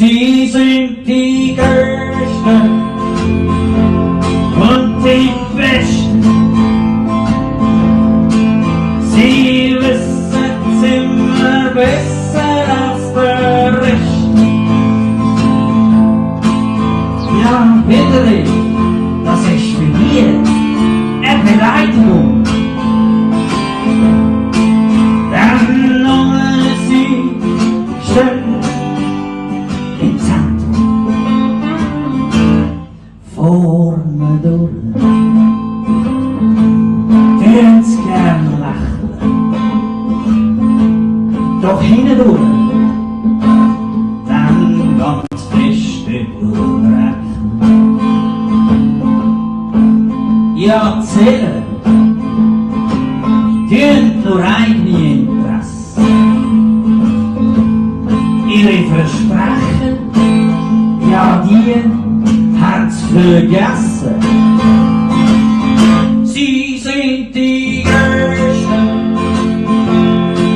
Sie sind die Größten und die Besten. Sie wissen's immer besser als der Rest. Ja, bitterlich, das ist für mir eine Beleidigung. Dann lohnen sie schön im Zentrum. Vorne durch, tun's gern lachen. Doch hinten durch, dann ganz feste Blut. Ja, zählen, tun nur eigene Interesse. Ihre Versprechen, ja, die haben's vergessen. Sie sind die Größten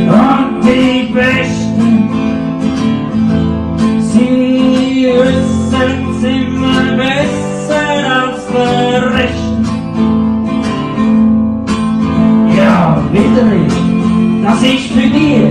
und die Besten. Sie wissen's immer besser als der Rest. Ja, bitterlich, das ist für dich